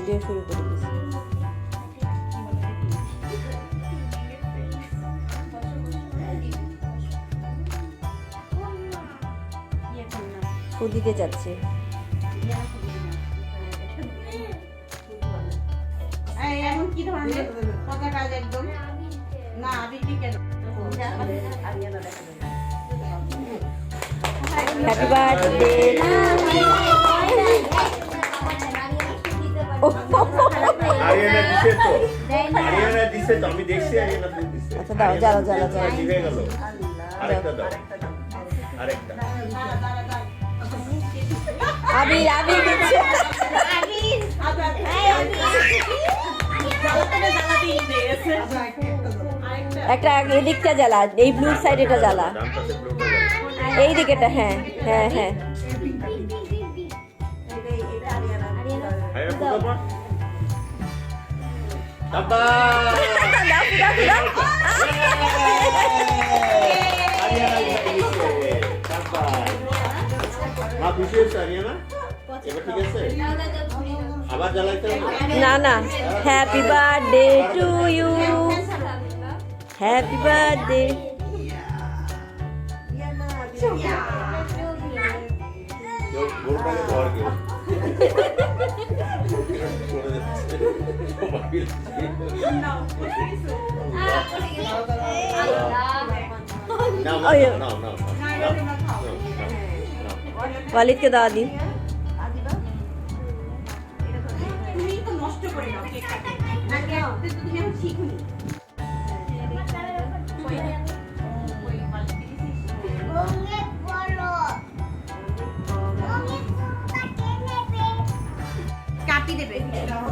Video শুরু করে দিয়েছি। ওদিকে যাচ্ছে। এমন কি ধরনের কথা কাজ একদম না আবিটি কেন হ্যাপি বার্থডে আরিয়ানা দিছে তো আরিয়ানা দিছে তো আমি দেখছি আরিয়ানা ফুল দিছে। আচ্ছা দাও জ্বালো জ্বালো জ্বালো। ঠিক হয়ে গেল। আরেকটা দাও আরেকটা আবির আবির দিচ্ছে। একটা এদিকটা জ্বালা, এই ব্লু সাইড এটা জ্বালা, ডান পাশে ব্লুটা দাও। এই দিকেটা। হ্যাঁ হ্যাঁ হ্যাঁ আরিয়ানা ফুল দাও। বাবা দাও দাও দাও। আরিয়ানা দিছে বাবা মা খুশি হয়েছে আরিয়ানা এবার ঠিক আছে আবার জ্বালাইতে হবে না না, happy birthday to you, happy birthday. গোলটাকে ধর কেউ ওয়ালিদকে দাওয়া দিন। তুমি তো নষ্ট করে দাও কেকটাকে নাকি তুমি এখন শিখুনি কাটি দেবে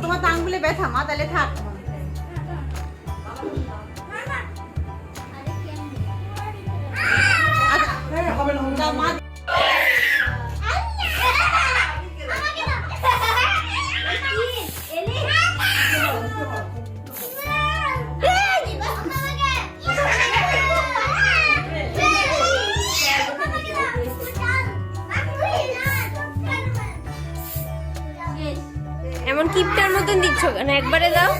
তোমার তো আঙ্গুলে ব্যথা মা তাহলে থাক আচ্ছা মা এমন কিপটার মতন দিচ্ছ কেন? একবারে দাও।